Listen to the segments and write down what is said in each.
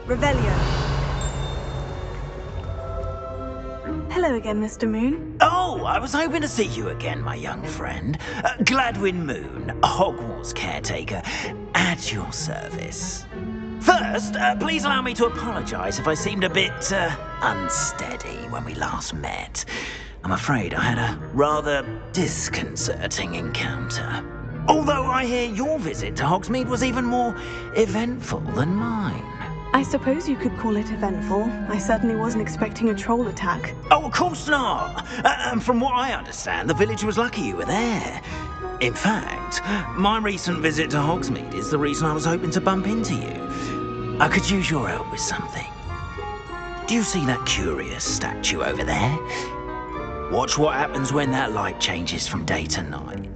Revelio. Hello again, Mr. Moon. Oh, I was hoping to see you again, my young friend. Gladwin Moon, Hogwarts caretaker, at your service. First, please allow me to apologise if I seemed a bit unsteady when we last met. I'm afraid I had a rather disconcerting encounter. Although I hear your visit to Hogsmeade was even more eventful than mine. I suppose you could call it eventful. I certainly wasn't expecting a troll attack. Oh, of course not. And from what I understand, the village was lucky you were there. In fact, my recent visit to Hogsmeade is the reason I was hoping to bump into you. I could use your help with something. Do you see that curious statue over there? Watch what happens when that light changes from day to night.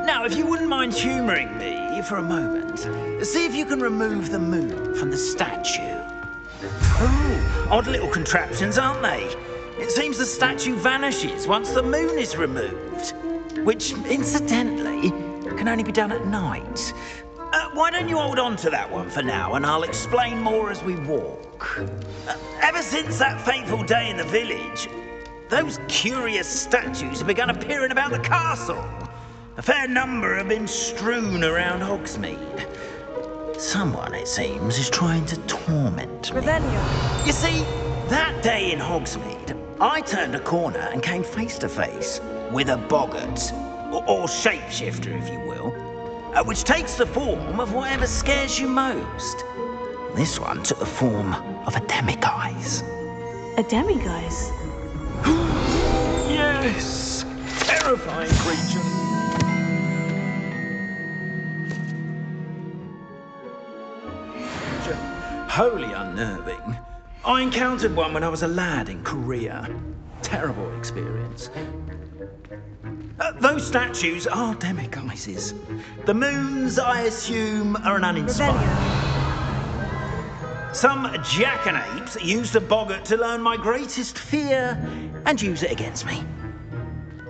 Now, if you wouldn't mind humouring me for a moment, see if you can remove the moon from the statue. Oh, odd little contraptions, aren't they? It seems the statue vanishes once the moon is removed, which, incidentally, can only be done at night. Why don't you hold on to that one for now, and I'll explain more as we walk. Ever since that fateful day in the village, those curious statues have begun appearing about the castle. A fair number have been strewn around Hogsmeade. Someone, it seems, is trying to torment me. Revelio. You see, that day in Hogsmeade, I turned a corner and came face to face with a boggart, or shapeshifter, if you will, which takes the form of whatever scares you most. This one took the form of a demiguise. A demiguise? Yes! Terrifying creature. Wholly unnerving. I encountered one when I was a lad in Korea. Terrible experience. Those statues are demiguises. The moons, I assume, are an uninspired. Revelio. Some jackanapes used a boggart to learn my greatest fear and use it against me.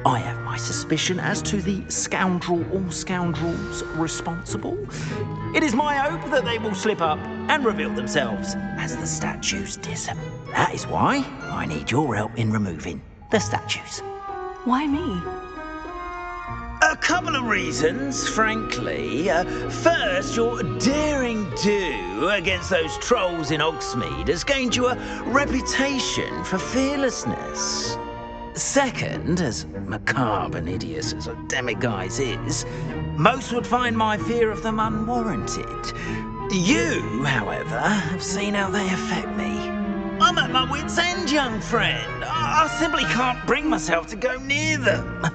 I have my suspicion as to the scoundrel or scoundrels responsible. It is my hope that they will slip up and reveal themselves as the statues disappear. That is why I need your help in removing the statues. Why me? A couple of reasons, frankly. First, your daring do against those trolls in Hogsmeade has gained you a reputation for fearlessness. Second, as macabre and hideous as a demiguise is, most would find my fear of them unwarranted. You, however, have seen how they affect me. I'm at my wit's end, young friend. I simply can't bring myself to go near them.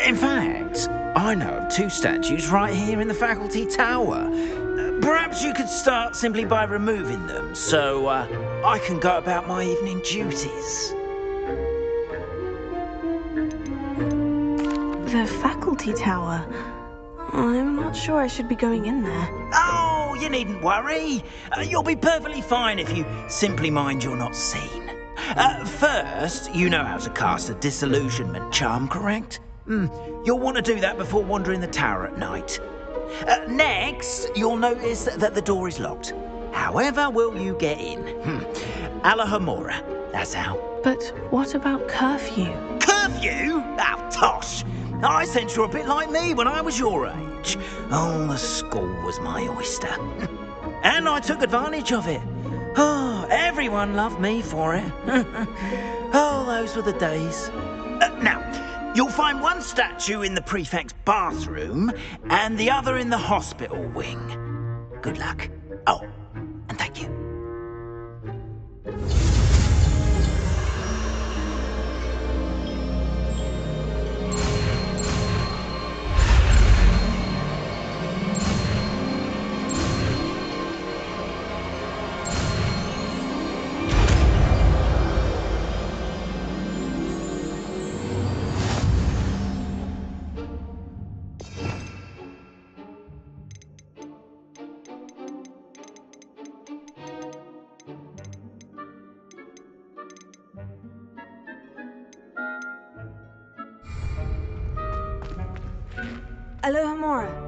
In fact, I know of two statues right here in the faculty tower. Perhaps you could start simply by removing them, so I can go about my evening duties. The faculty tower. I'm not sure I should be going in there. Oh, you needn't worry. You'll be perfectly fine if you simply mind you're not seen. First, you know how to cast a disillusionment charm, correct? You'll want to do that before wandering the tower at night. Next, you'll notice that the door is locked. However will you get in? Alahomora, that's how. But what about curfew? Curfew? Oh, tosh. I sense you're a bit like me when I was your age. Oh, the school was my oyster. And I took advantage of it. Oh, everyone loved me for it. Oh, those were the days. Now, you'll find one statue in the prefect's bathroom and the other in the hospital wing. Good luck. Oh, and thank you. Alohomora.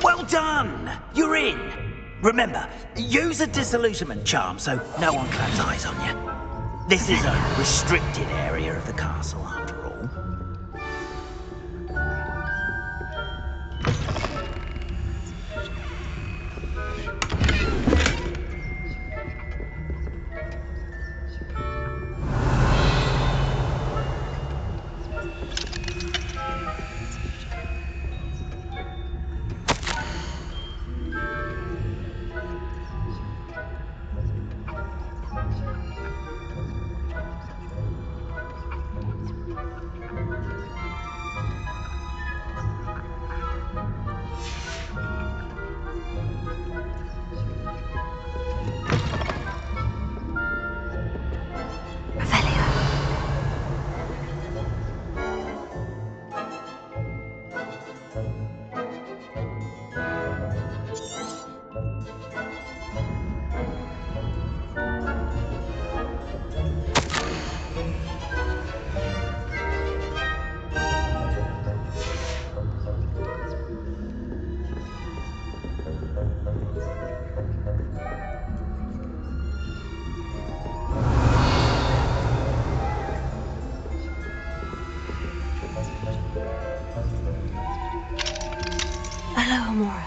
Well done! You're in! Remember, use a disillusionment charm so no one claps eyes on you. This is a restricted area of the castle, after all. Alohomora.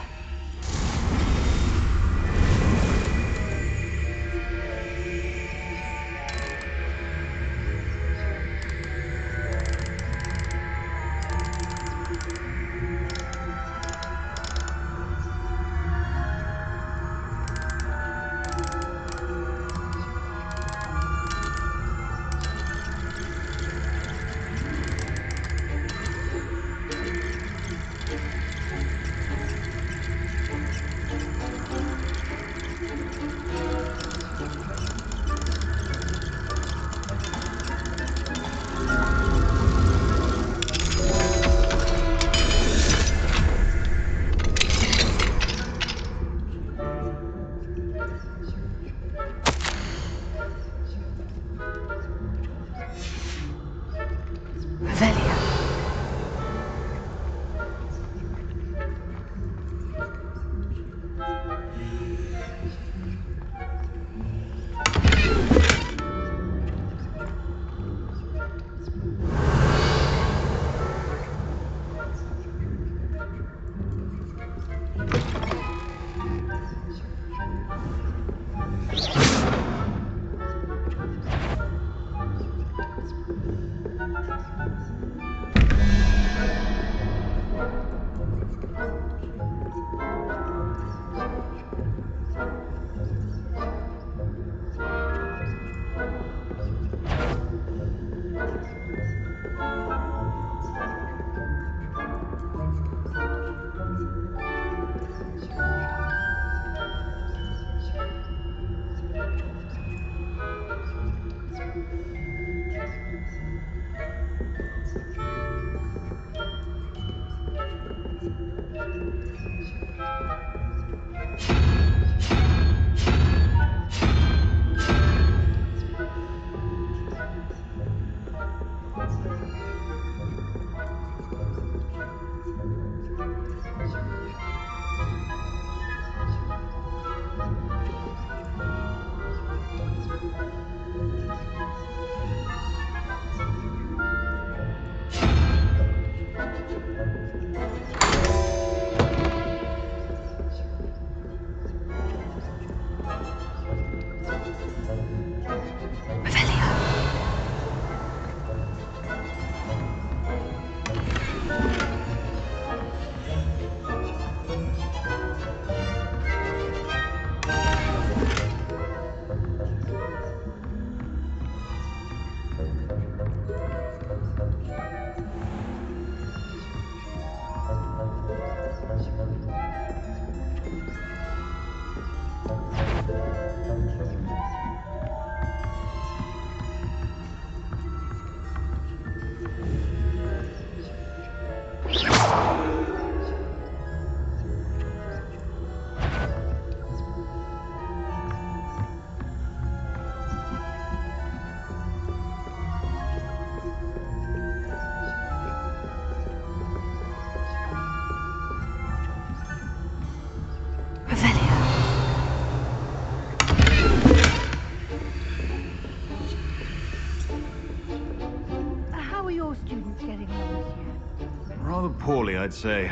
poorly, I'd say.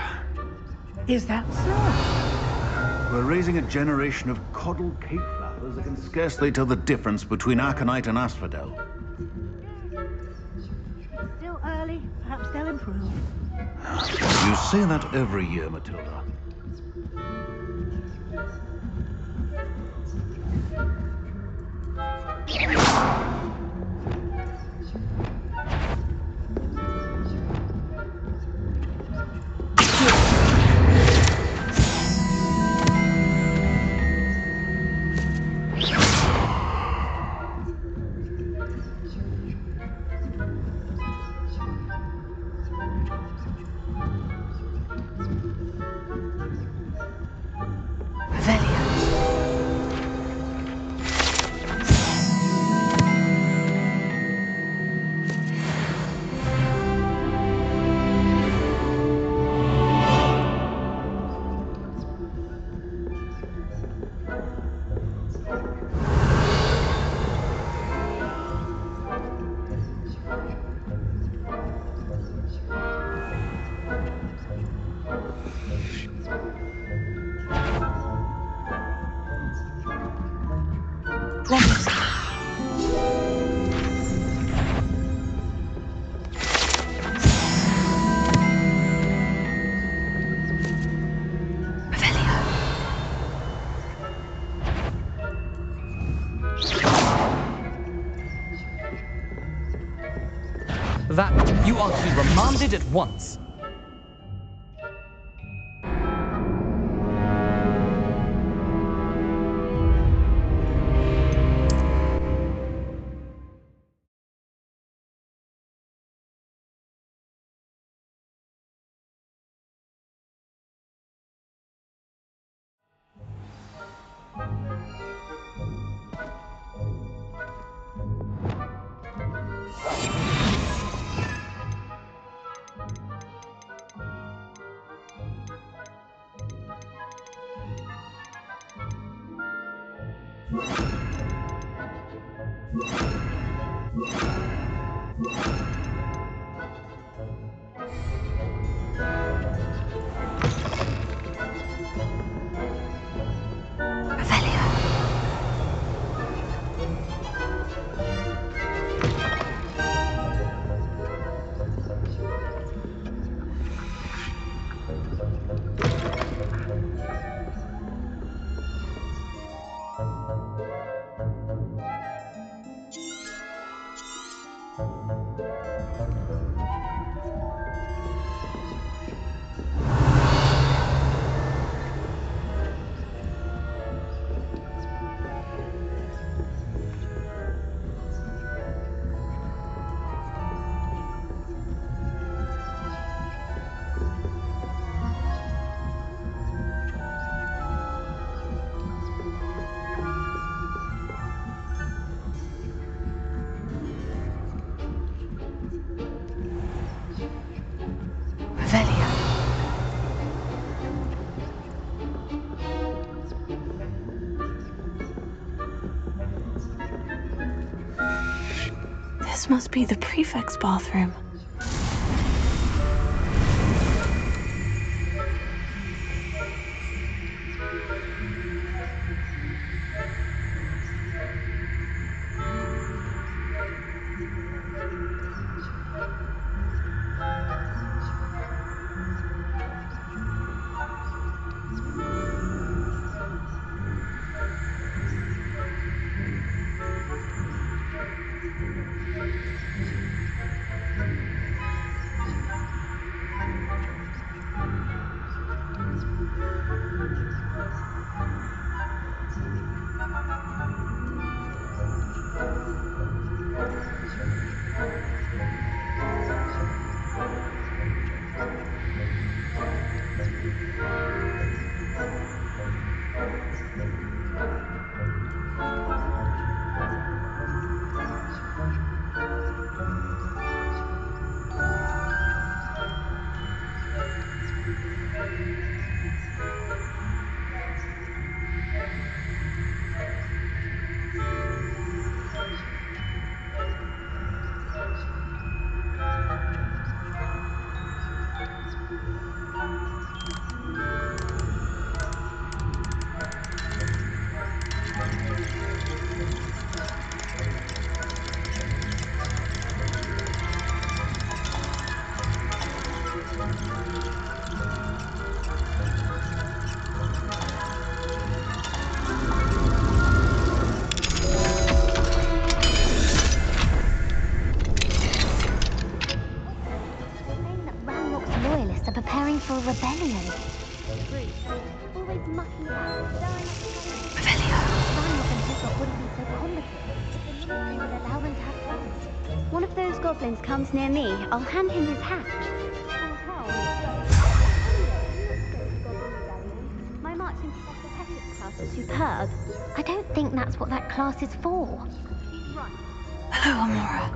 Is that so? We're raising a generation of coddled cape flappers that can scarcely tell the difference between aconite and asphodel. Still early. Perhaps they'll improve. You say that every year, Matilda. That you are to be remanded at once. This must be the prefect's bathroom. goblins comes near me, I'll hand him his hat. My marching Professor Hector's class was superb. I don't think that's what that class is for. Hello, Amora.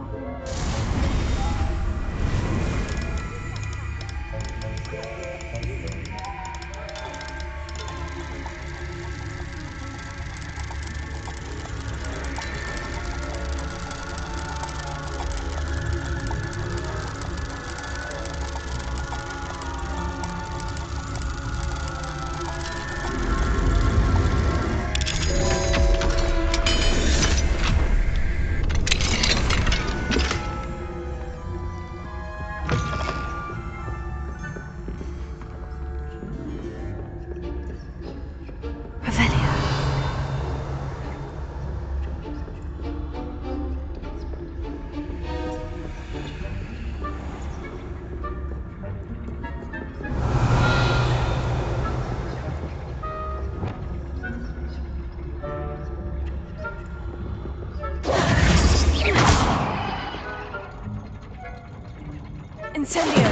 Incendio!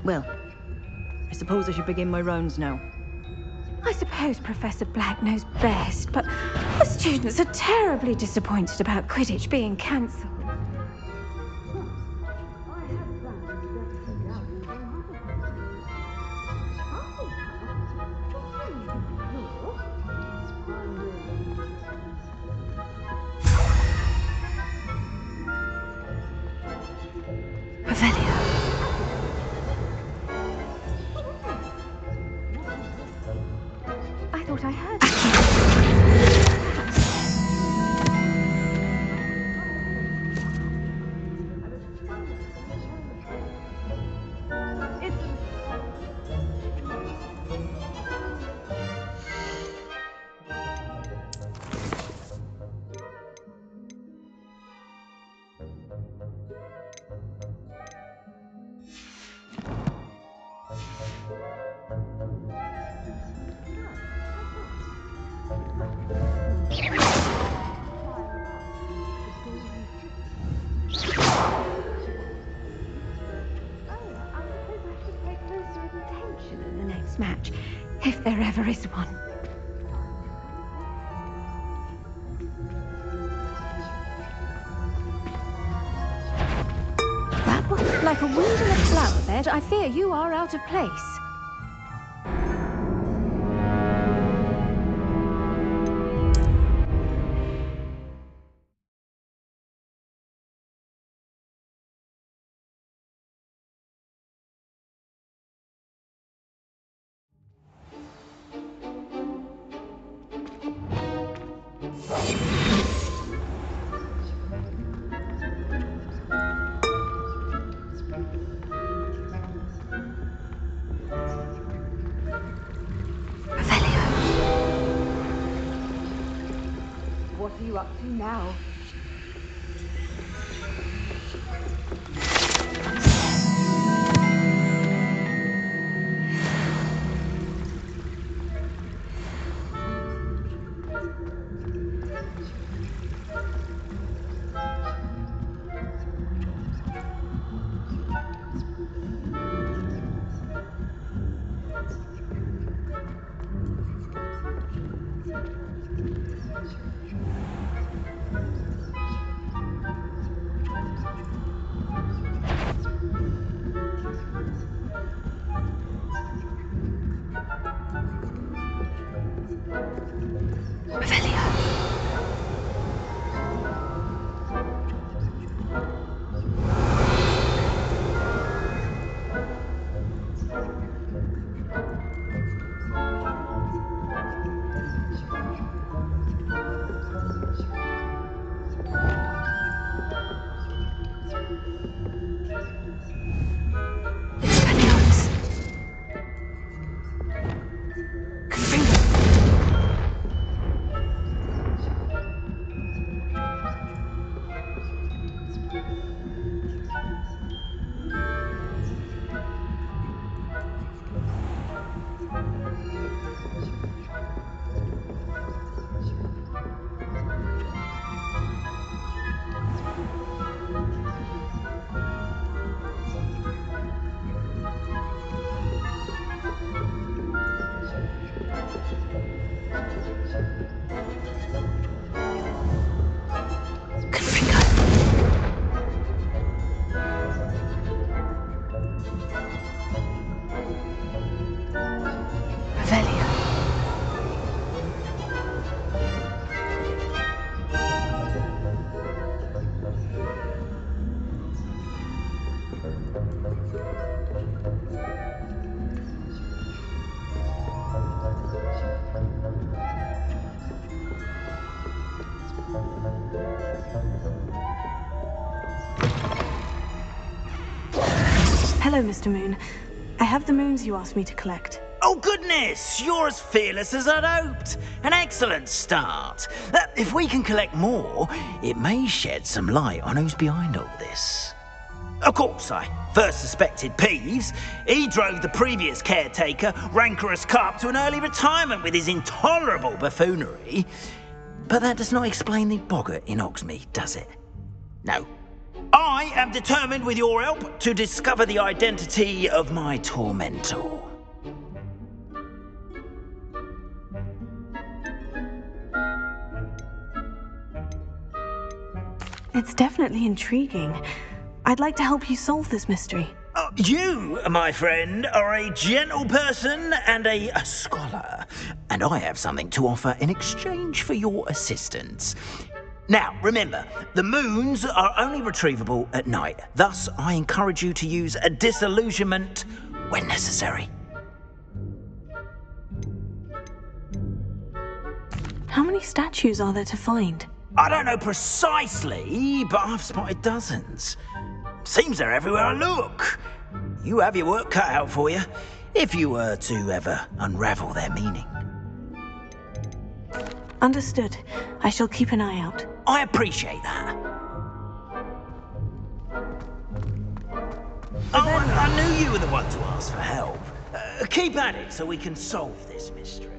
Well, I suppose I should begin my rounds now. I suppose Professor Black knows best, but the students are terribly disappointed about Quidditch being cancelled. I thought I heard in the next match, if there ever is one. That was like a wind in a flower bed. I fear you are out of place. What are you up to now? Hello, Mr. Moon. I have the moons you asked me to collect. Oh, goodness! You're as fearless as I'd hoped. An excellent start. If we can collect more, it may shed some light on who's behind all this. Of course, I first suspected Peeves. He drove the previous caretaker, Rancorous Carp, to an early retirement with his intolerable buffoonery. But that does not explain the boggart in Hogsmeade, does it? No. I am determined, with your help, to discover the identity of my tormentor. It's definitely intriguing. I'd like to help you solve this mystery. You, my friend, are a gentle person and a scholar, and I have something to offer in exchange for your assistance. Now, remember, the moons are only retrievable at night. Thus, I encourage you to use a disillusionment when necessary. How many statues are there to find? I don't know precisely, but I've spotted dozens. Seems they're everywhere I look. You have your work cut out for you, if you were to ever unravel their meaning. Understood. I shall keep an eye out. I appreciate that. Oh, I knew you were the one to ask for help. Keep at it so we can solve this mystery.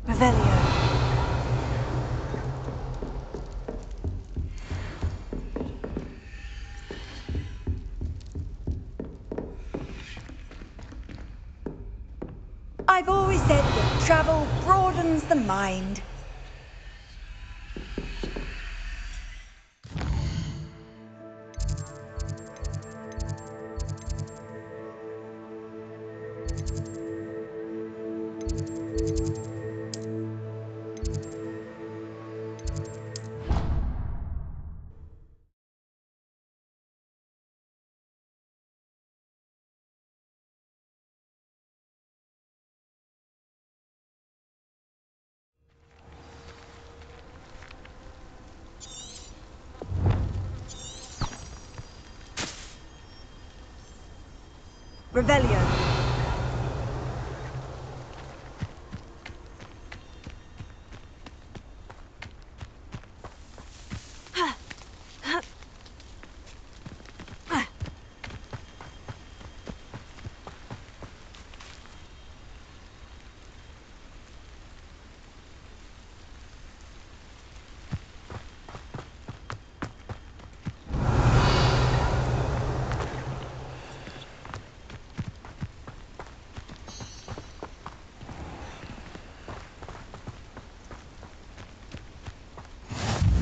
Revelio. I've always said that travel broadens the mind. Revelio.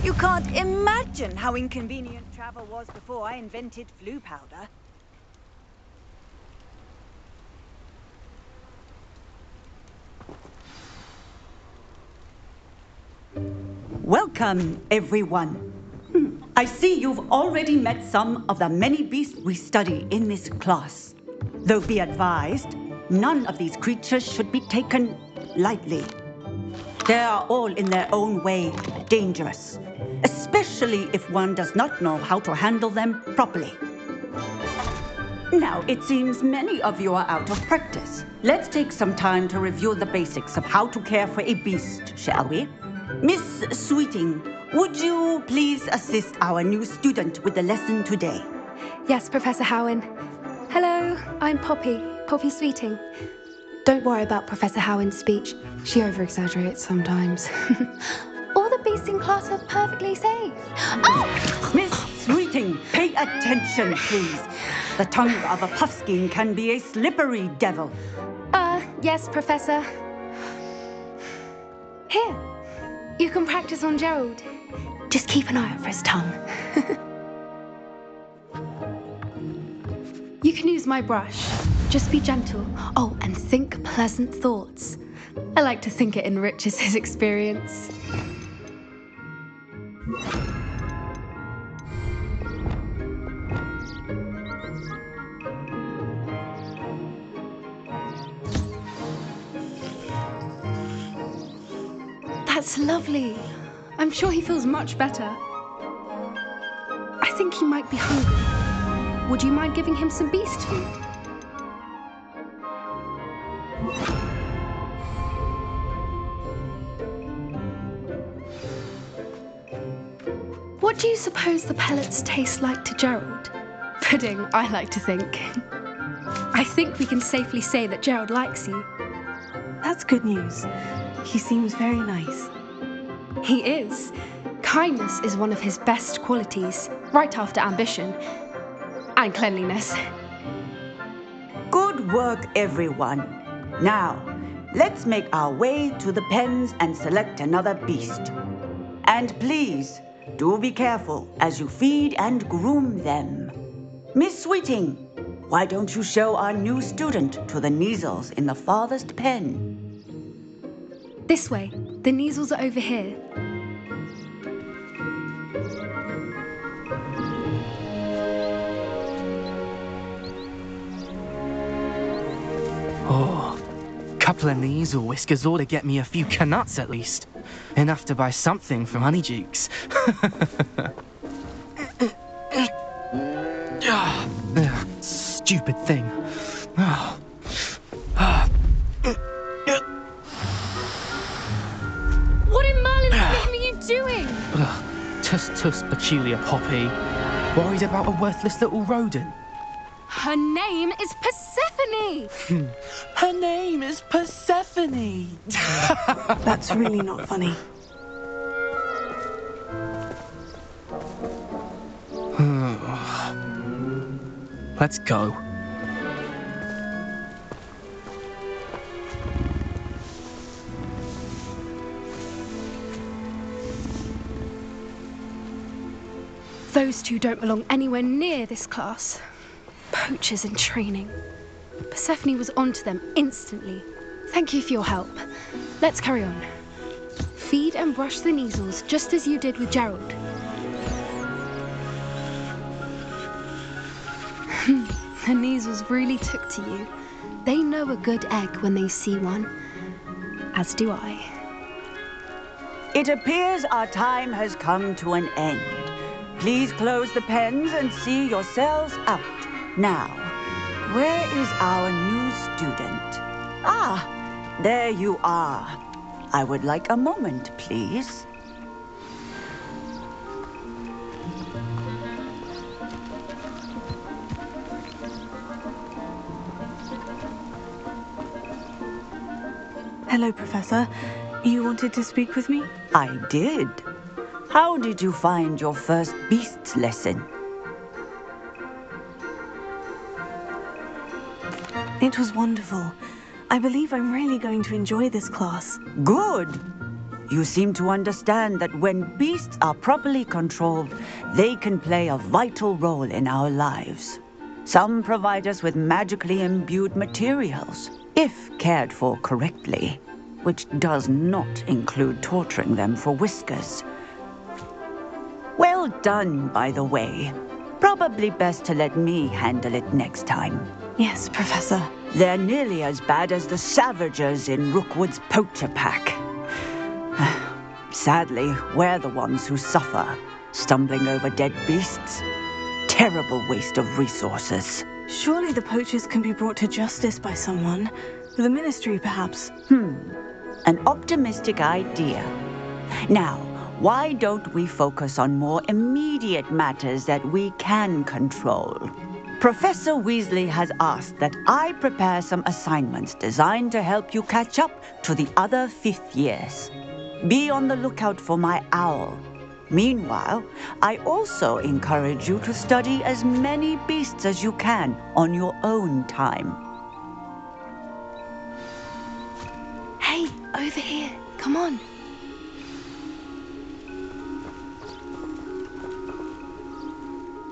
You can't imagine how inconvenient travel was before I invented flu powder. Welcome, everyone. I see you've already met some of the many beasts we study in this class. Though be advised, none of these creatures should be taken lightly. They are all in their own way dangerous, especially if one does not know how to handle them properly. Now, it seems many of you are out of practice. Let's take some time to review the basics of how to care for a beast, shall we? Miss Sweeting, would you please assist our new student with the lesson today? Yes, Professor Howen. Hello, I'm Poppy Sweeting. Don't worry about Professor Howen's speech. She over-exaggerates sometimes. All the beasts in class are perfectly safe. Oh! Miss Sweeting, pay attention, please. The tongue of a puffskein can be a slippery devil. Yes, Professor. Here, you can practice on Gerald. Just keep an eye out for his tongue. You can use my brush. Just be gentle. Oh, and think pleasant thoughts. I like to think it enriches his experience. That's lovely. I'm sure he feels much better. I think he might be hungry. Would you mind giving him some beast food? What do you suppose the pellets taste like to Gerald? Pudding, I like to think. I think we can safely say that Gerald likes you. That's good news. He seems very nice. He is. Kindness is one of his best qualities, right after ambition. And cleanliness. Good work, everyone. Now, let's make our way to the pens and select another beast. And please, do be careful as you feed and groom them. Miss Sweeting, why don't you show our new student to the Neasels in the farthest pen? This way. The Neasels are over here. Oh, couple of Neasel whiskers ought to get me a few canuts at least. Enough to buy something from Honeydukes. Stupid thing. What in Merlin's name are you doing? Tuss, peculiar Poppy. Worried about a worthless little rodent. Her name is Persephone! Her name is Persephone! That's really not funny. Let's go. Those two don't belong anywhere near this class. Poachers in training. Persephone was onto them instantly. Thank you for your help. Let's carry on. Feed and brush the Neasels just as you did with Gerald. The Neasels really took to you. They know a good egg when they see one. As do I. It appears our time has come to an end. Please close the pens and see yourselves out. Now, Where is our new student? Ah, there you are. I would like a moment, please. Hello, Professor. You wanted to speak with me? I did. How did you find your first beasts lesson? It was wonderful. I believe I'm really going to enjoy this class. Good. You seem to understand that when beasts are properly controlled, they can play a vital role in our lives. Some provide us with magically imbued materials, if cared for correctly, which does not include torturing them for whiskers. Well done, by the way. Probably best to let me handle it next time. Yes, Professor. They're nearly as bad as the Savagers in Rookwood's poacher pack. Sadly, we're the ones who suffer, stumbling over dead beasts. Terrible waste of resources. Surely the poachers can be brought to justice by someone. The Ministry, perhaps. An optimistic idea. Now, why don't we focus on more immediate matters that we can control? Professor Weasley has asked that I prepare some assignments designed to help you catch up to the other 5th years. Be on the lookout for my owl. Meanwhile, I also encourage you to study as many beasts as you can on your own time. Hey, over here. Come on.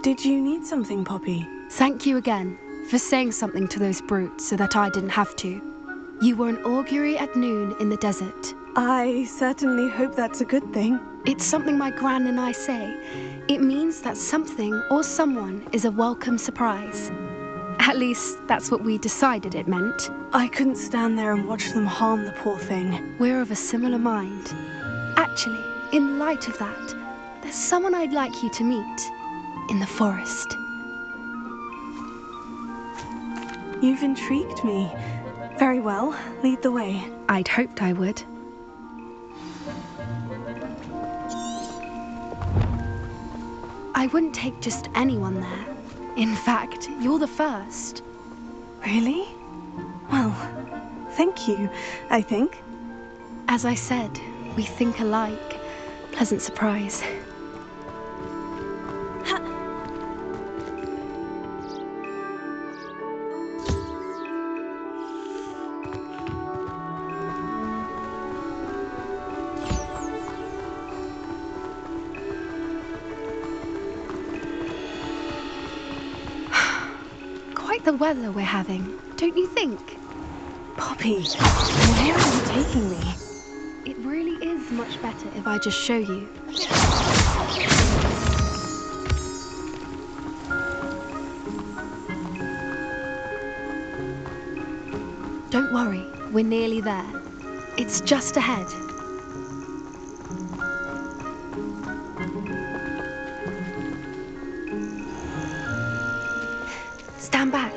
Did you need something, Poppy? Thank you again for saying something to those brutes so that I didn't have to. You were an augury at noon in the desert. I certainly hope that's a good thing. It's something my gran and I say. It means that something or someone is a welcome surprise. At least, that's what we decided it meant. I couldn't stand there and watch them harm the poor thing. We're of a similar mind. Actually, in light of that, there's someone I'd like you to meet. In the forest. You've intrigued me. Very well. Lead the way. I'd hoped I would. I wouldn't take just anyone there. In fact, you're the first. Really? Well, thank you, I think. As I said, we think alike. Pleasant surprise. Quite the weather we're having, don't you think? Poppy, where are you taking me? It really is much better if I just show you. Don't worry, we're nearly there. It's just ahead. Stand back.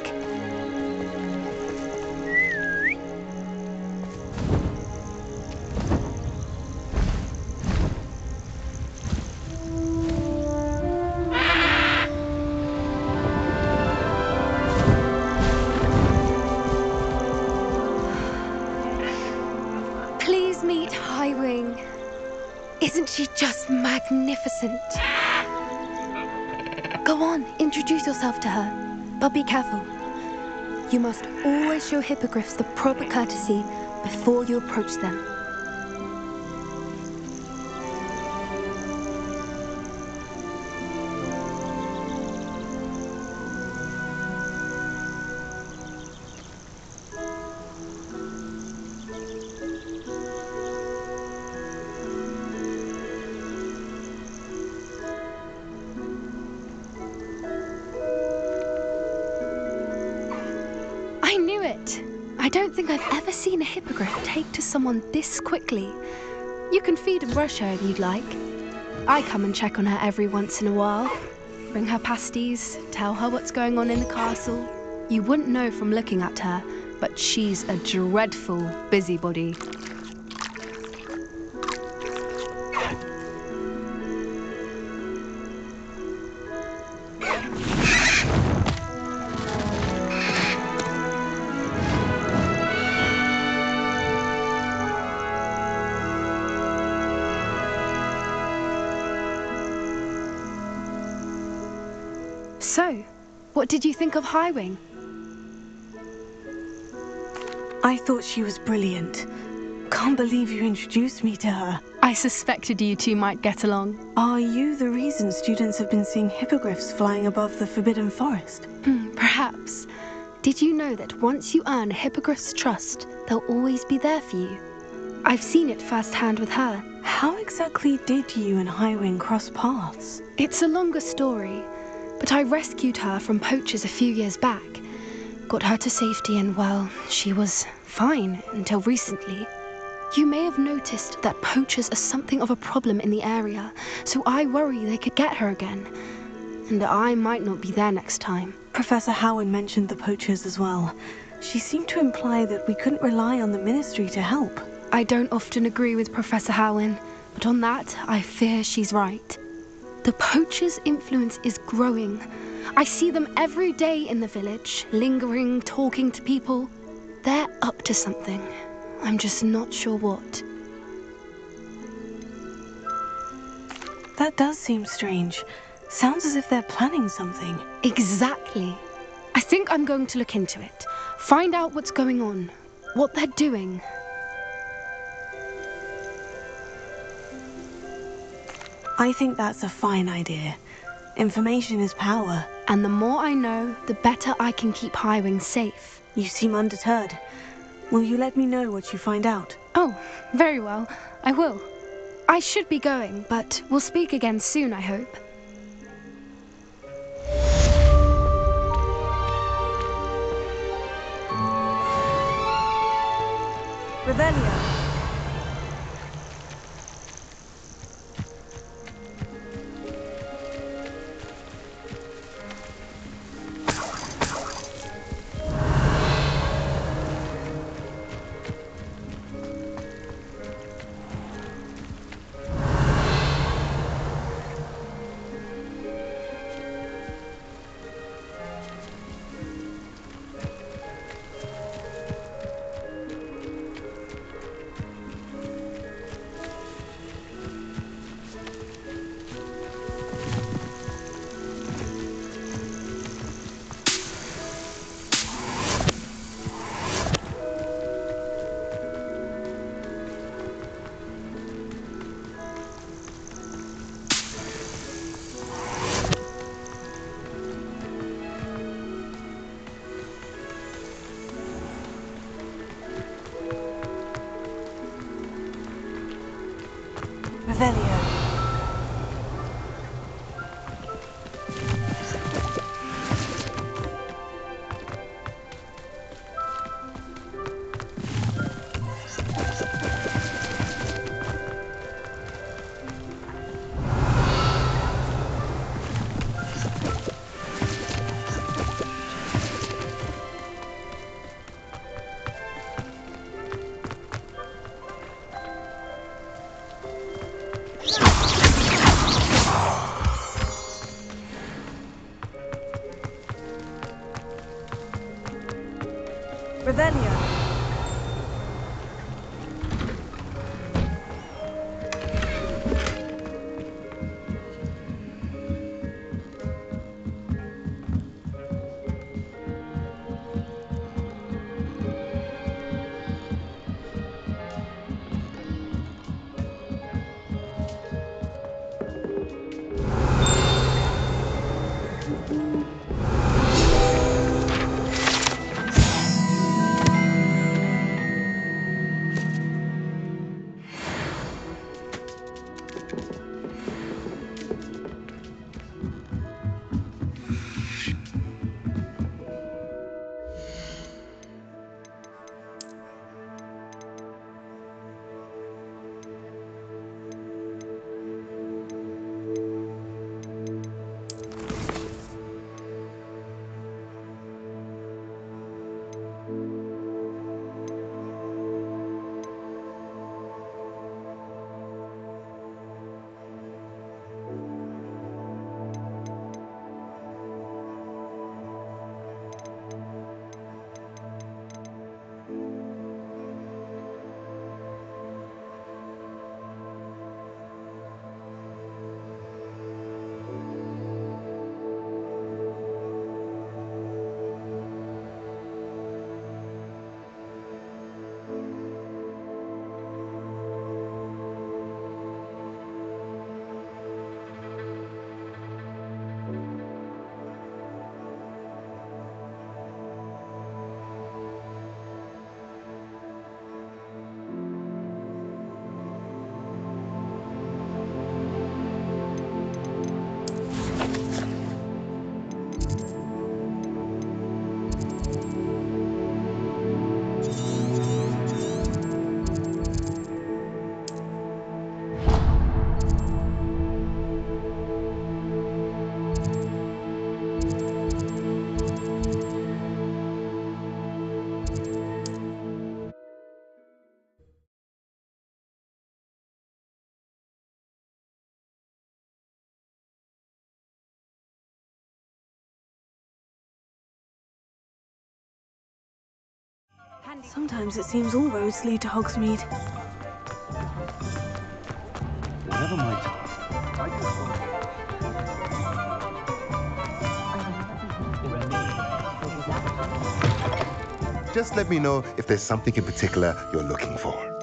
Please meet Highwing. Isn't she just magnificent? Go on, introduce yourself to her. But be careful. You must always show hippogriffs the proper courtesy before you approach them. I knew it! I don't think I've ever seen a hippogriff take to someone this quickly. You can feed and brush her if you'd like. I come and check on her every once in a while. Bring her pasties, tell her what's going on in the castle. You wouldn't know from looking at her, but she's a dreadful busybody. So, what did you think of Highwing? I thought she was brilliant. Can't believe you introduced me to her. I suspected you two might get along. Are you the reason students have been seeing hippogriffs flying above the Forbidden Forest? Perhaps. Did you know that once you earn a hippogriff's trust, they'll always be there for you? I've seen it firsthand with her. How exactly did you and Highwing cross paths? It's a longer story, but I rescued her from poachers a few years back. Got her to safety and, well, she was fine until recently. You may have noticed that poachers are something of a problem in the area, so I worry they could get her again. And I might not be there next time. Professor Howin mentioned the poachers as well. She seemed to imply that we couldn't rely on the Ministry to help. I don't often agree with Professor Howin, but on that, I fear she's right. The poachers' influence is growing. I see them every day in the village, lingering, talking to people. They're up to something. I'm just not sure what. That does seem strange. Sounds as if they're planning something. Exactly. I think I'm going to look into it. Find out what's going on, what they're doing. I think that's a fine idea. Information is power. And the more I know, the better I can keep Highwing safe. You seem undeterred. Will you let me know what you find out? Oh, very well. I will. I should be going, but we'll speak again soon, I hope. Revelio. Revelio. Revelio. handy. Sometimes it seems all roads lead to Hogsmeade. Whatever my task, I just want Just let me know if there's something in particular you're looking for.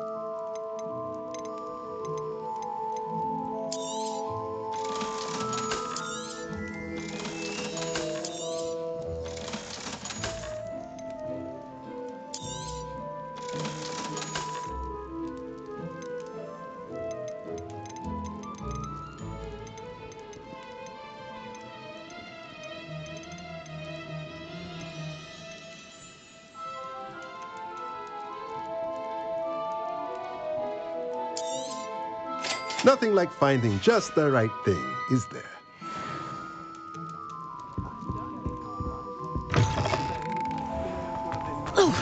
Nothing like finding just the right thing, is there?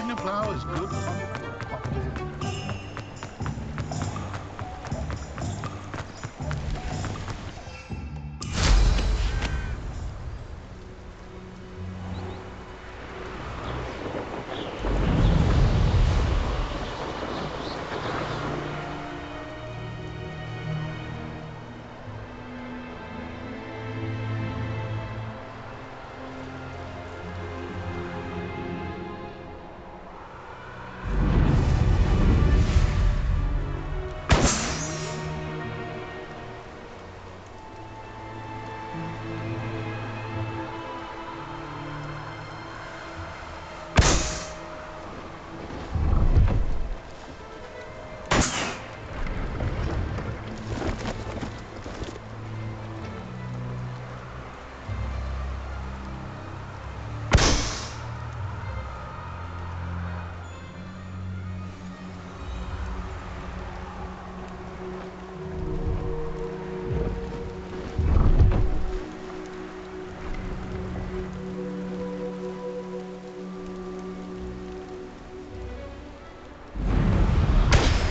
the flowers good.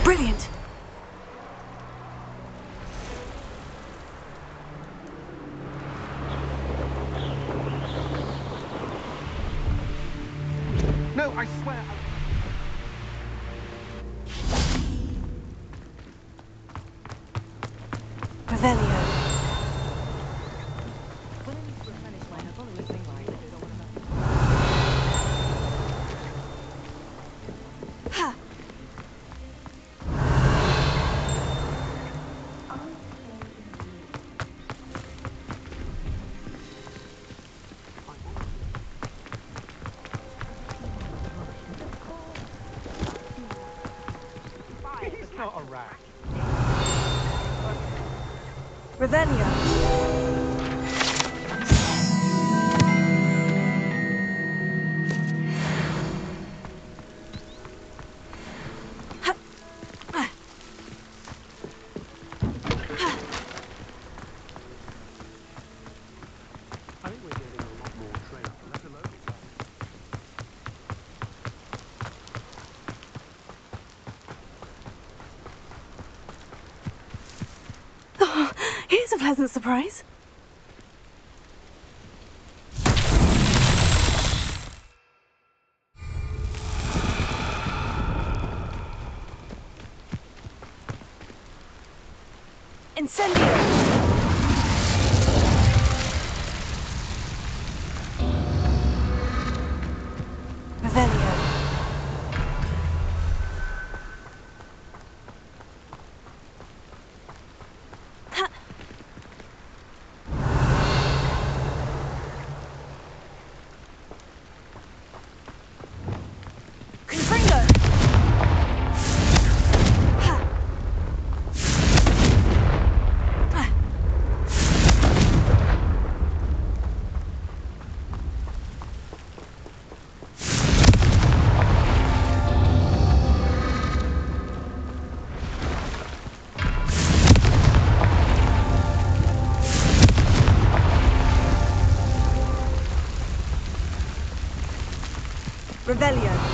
Brilliant! No, I swear. Revelio. Ha! He's not a rat. Revelio. I think we're getting a lot more trail, let alone. Oh, here's a pleasant surprise. Incendio! Revelio. Ha! Confringo! Ha! Ah! Revelio.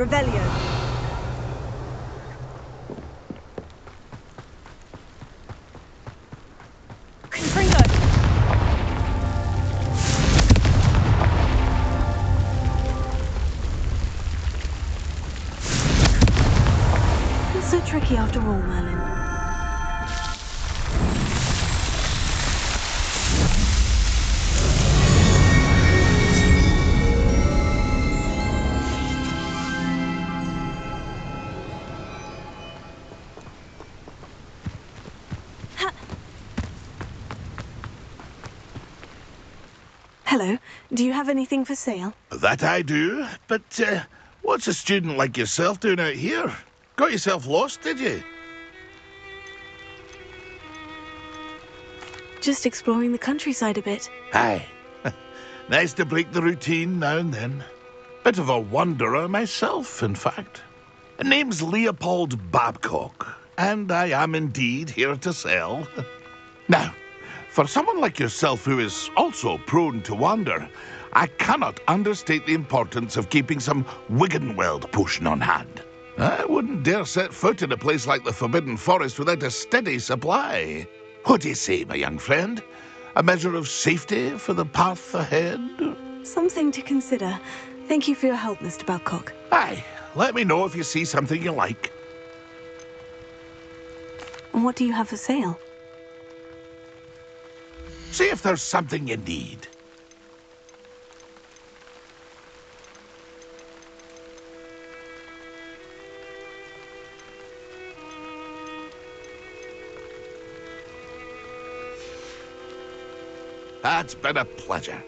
Revelio. Confringo. Not so tricky after all, Merlin. Hello. Do you have anything for sale? That I do, but what's a student like yourself doing out here? Got yourself lost, did you? Just exploring the countryside a bit. Aye. Nice to break the routine now and then. Bit of a wanderer myself, in fact. Name's Leopold Babcock, and I am indeed here to sell. Now, for someone like yourself who is also prone to wander, I cannot understate the importance of keeping some Wiggenweld potion on hand. I wouldn't dare set foot in a place like the Forbidden Forest without a steady supply. What do you say, my young friend? A measure of safety for the path ahead? Something to consider. Thank you for your help, Mr. Babcock. Aye, let me know if you see something you like. And what do you have for sale? See if there's something you need. That's been a pleasure.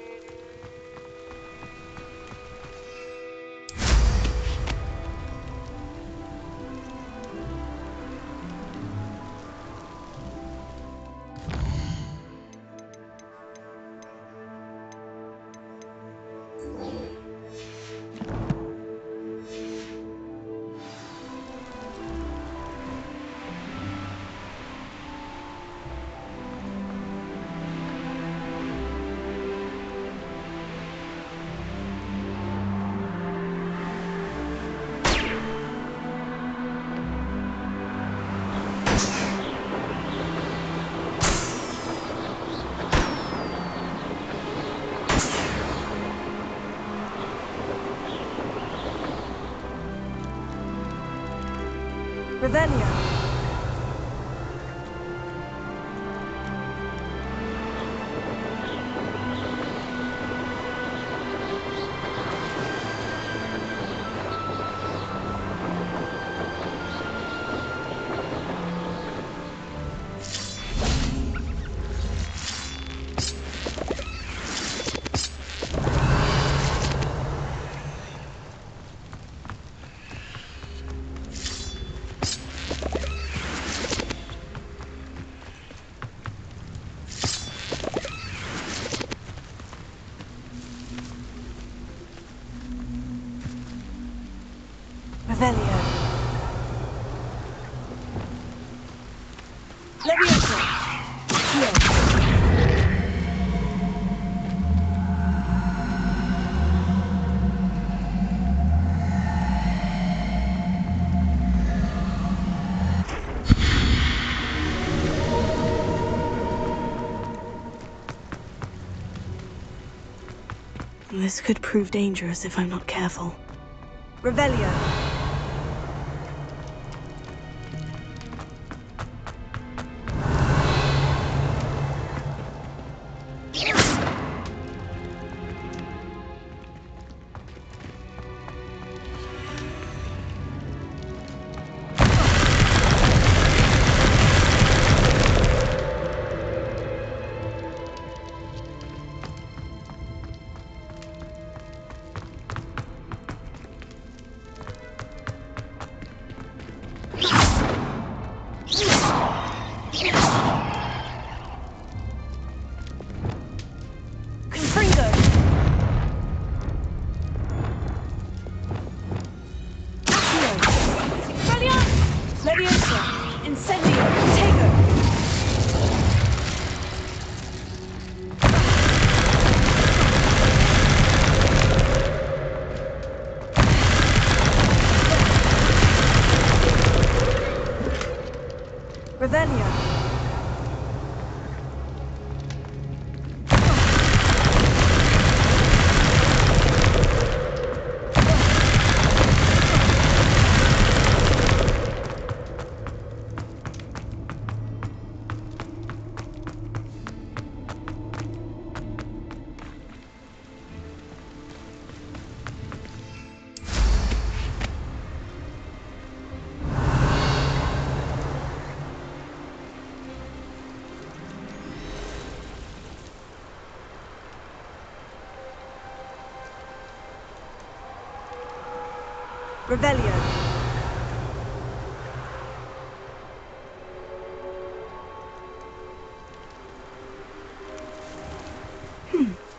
Revelio. Revelio. Levioso. Heal. This could prove dangerous if I'm not careful. Revelio. Revelio. Revelio.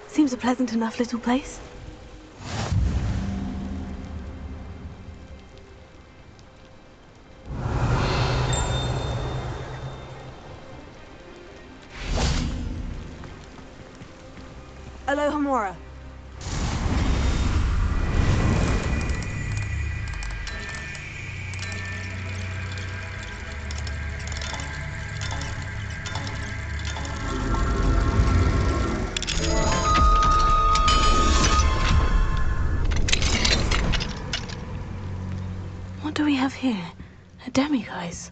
Seems a pleasant enough little place. Alohomora. What do we have here? A demiguise.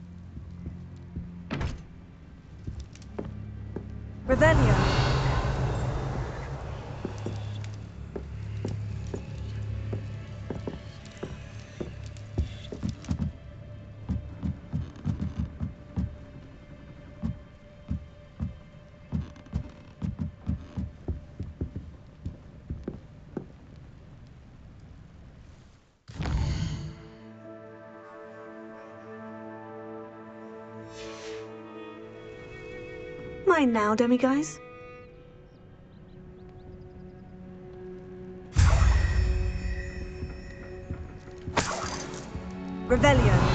Revelio. Mine now, demiguise. Revelio.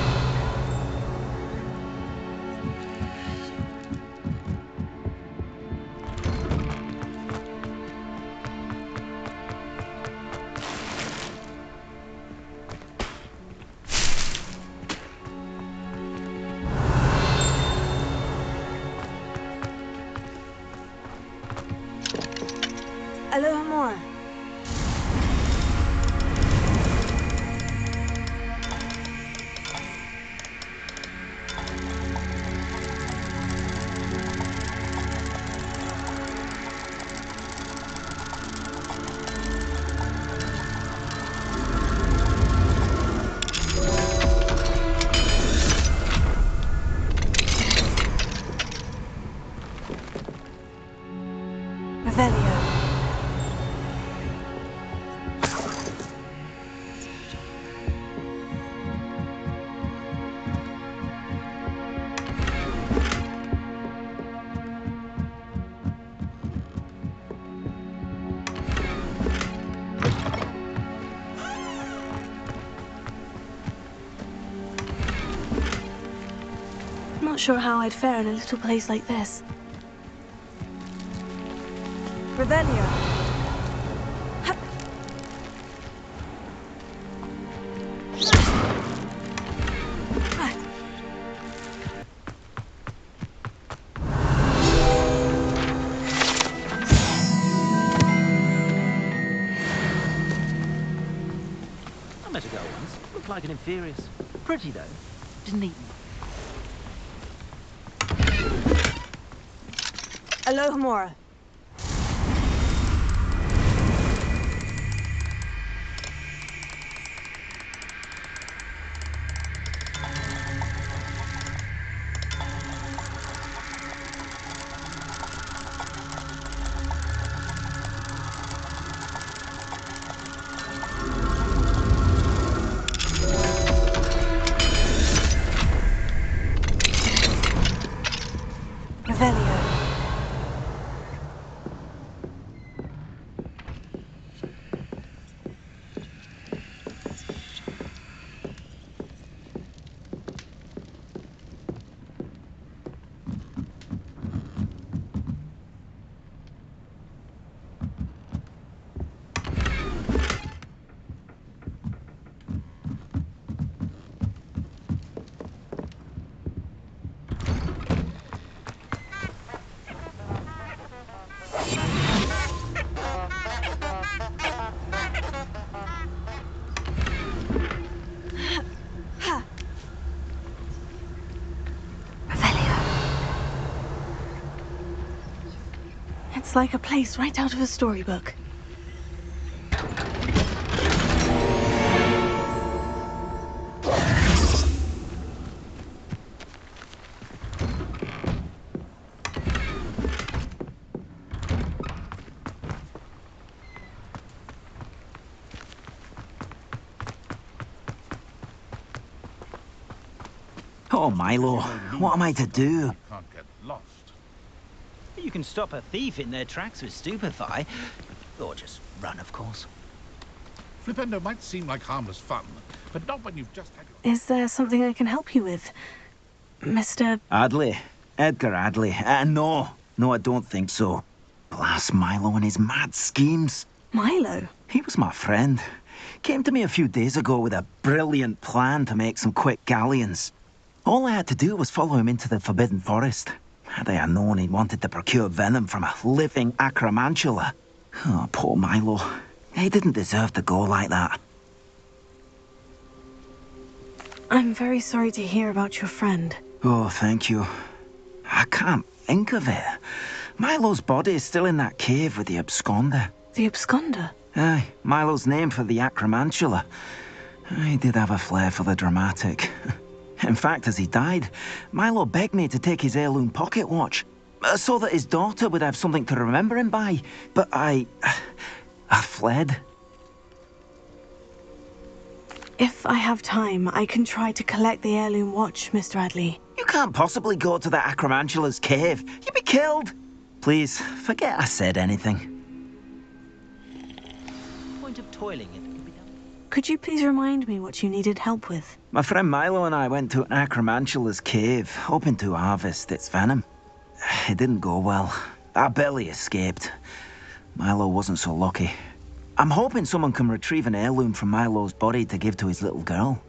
Alohomora. Revelio. Not sure how I'd fare in a little place like this. Revelio. I met a girl once. Looked like an inferius. Pretty though. Didn't eat me. Alohomora. Revelio. like a place right out of a storybook. Oh, Milo, what am I to do? Can't get lost. You can stop a thief in their tracks with stupefy. Or just run, of course. Flipendo might seem like harmless fun, but not when you've just had your... Is there something I can help you with, Mr. Adley. Edgar Adley. No, I don't think so. Blast Milo and his mad schemes. Milo? He was my friend. Came to me a few days ago with a brilliant plan to make some quick galleons. All I had to do was follow him into the Forbidden Forest. Had I known he wanted to procure venom from a living acromantula. Oh, poor Milo. He didn't deserve to go like that. I'm very sorry to hear about your friend. Oh, thank you. I can't think of it. Milo's body is still in that cave with the absconder. The absconder? Aye, Milo's name for the acromantula. He did have a flair for the dramatic. In fact, as he died, Milo begged me to take his heirloom pocket watch, so that his daughter would have something to remember him by. But I fled. If I have time, I can try to collect the heirloom watch, Mr. Adley. You can't possibly go to the acromantula's cave. You'd be killed. Please, forget I said anything. Point of toiling it can be done. Could you please remind me what you needed help with? My friend Milo and I went to Acromantula's cave, hoping to harvest its venom. It didn't go well. I barely escaped. Milo wasn't so lucky. I'm hoping someone can retrieve an heirloom from Milo's body to give to his little girl.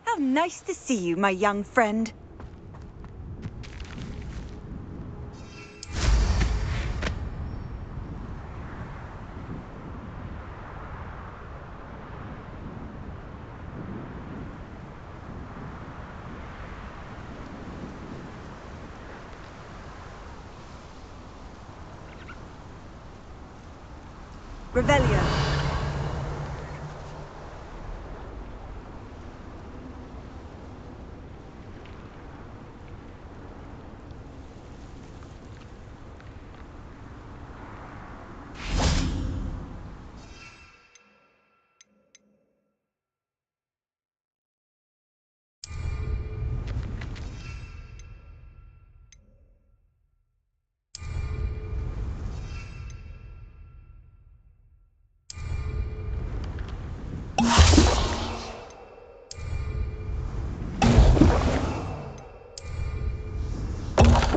How nice to see you, my young friend. Revelio.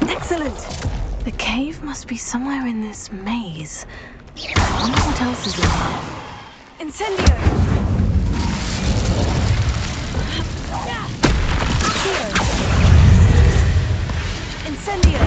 Excellent! The cave must be somewhere in this maze. I wonder what else is in here. Incendio! Incendio!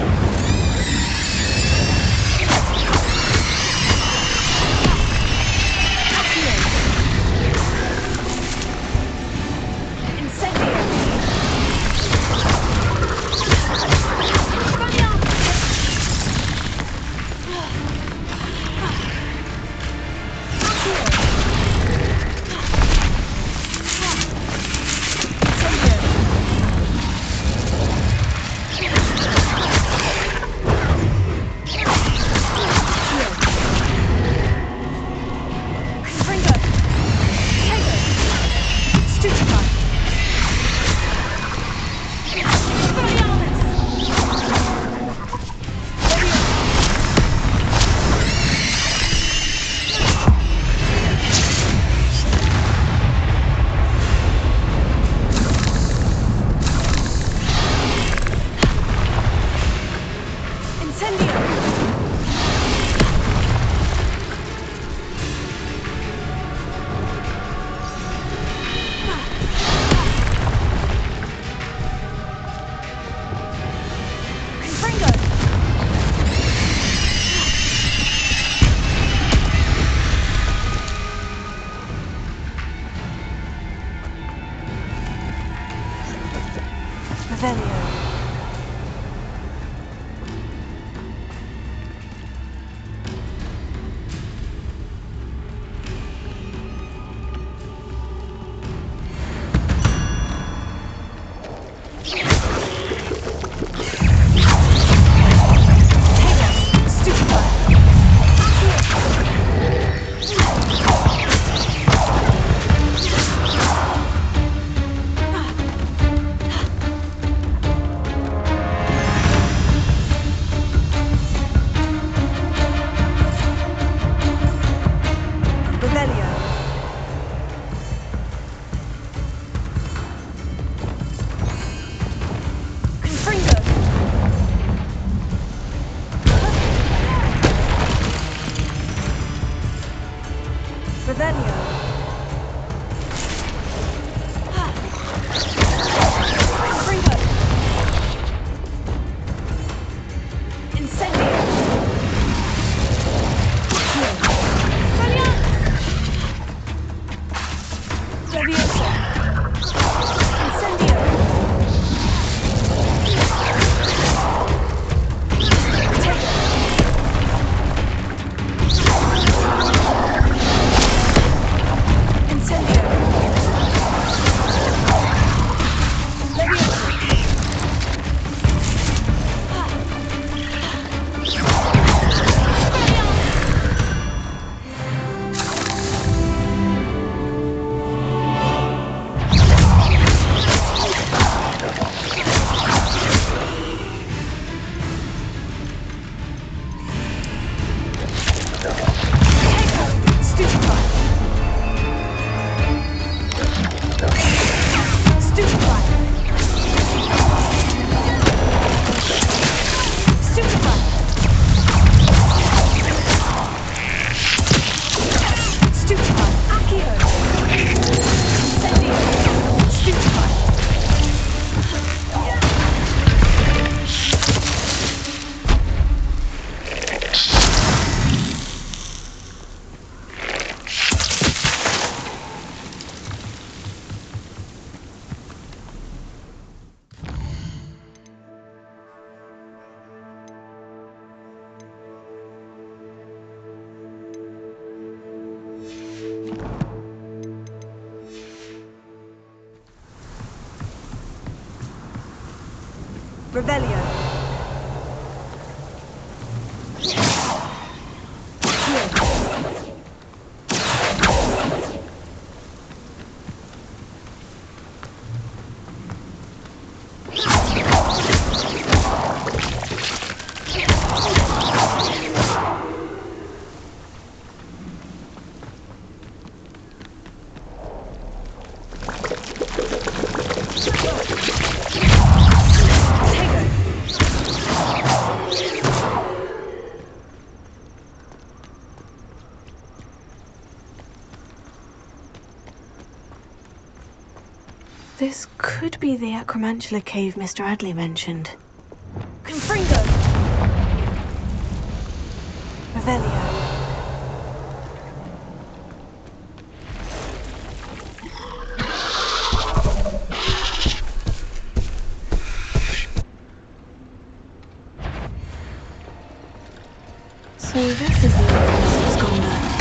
Revelio. This could be the Acromantula cave Mr. Adley mentioned. Confringo. Revelio. So this is the Absconda.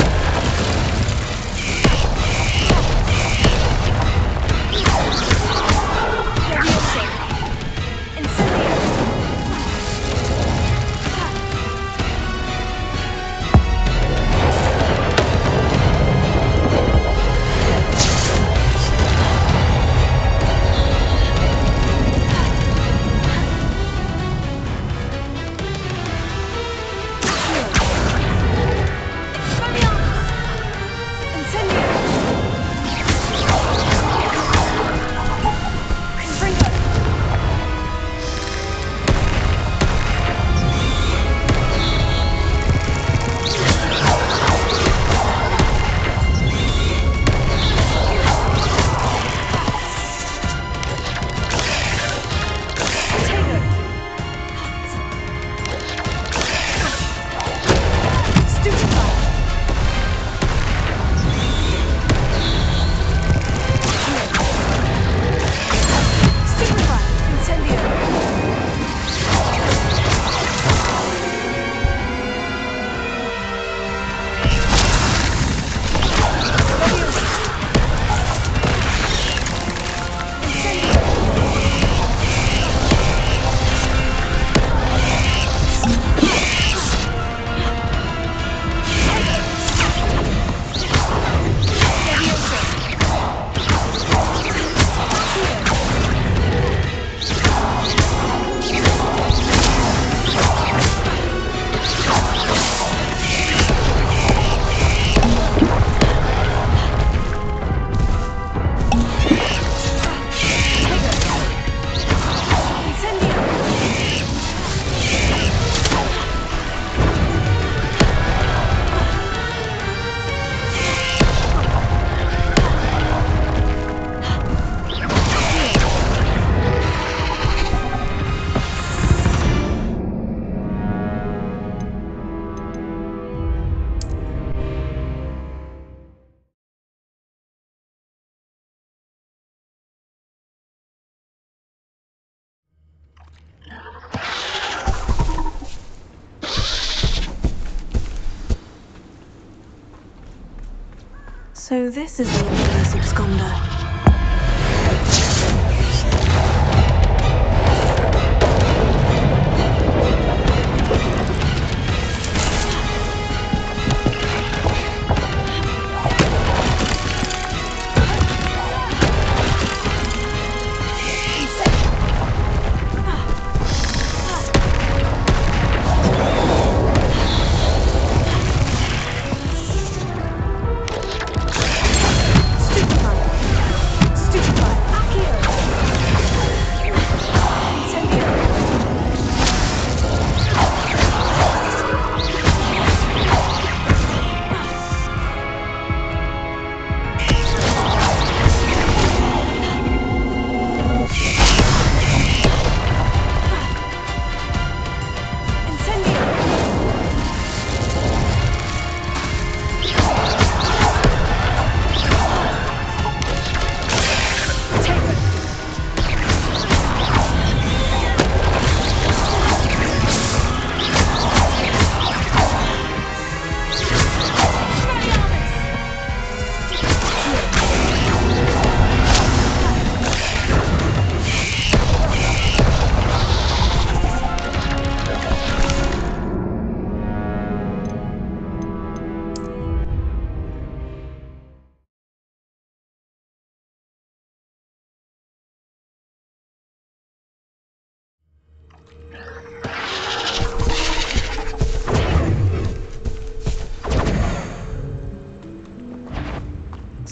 So this is the Oculus Absconda.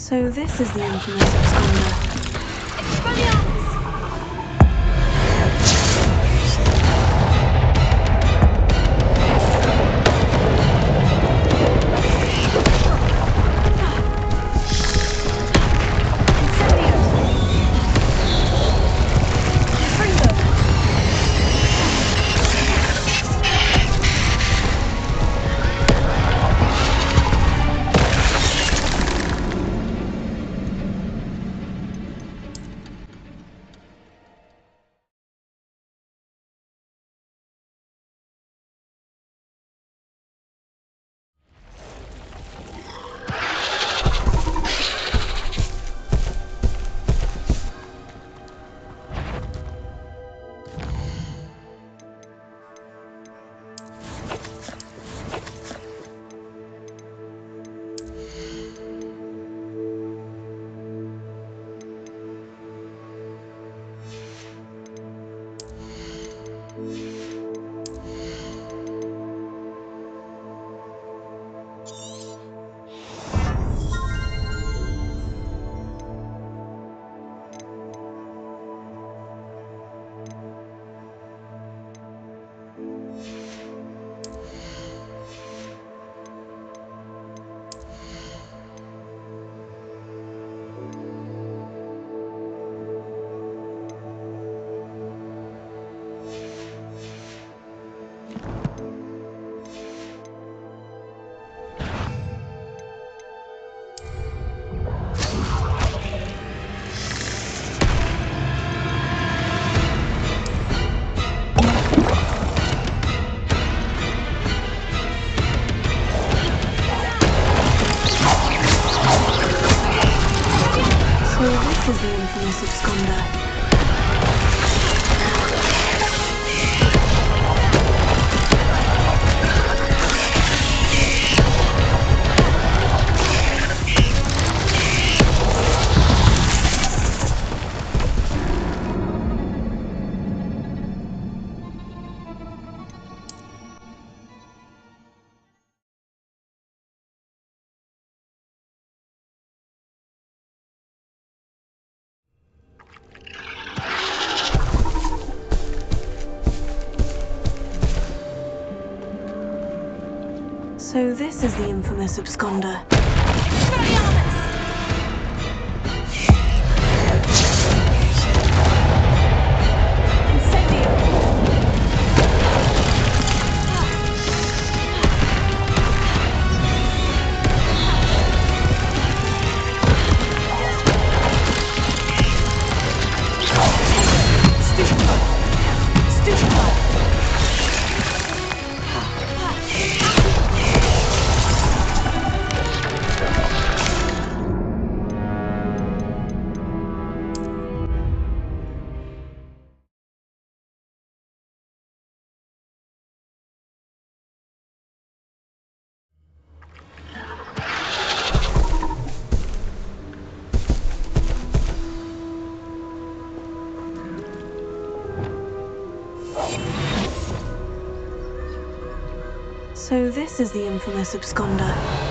So this is the infamous absconder. This is the infamous absconder. So this is the infamous absconder. So this is the infamous absconder.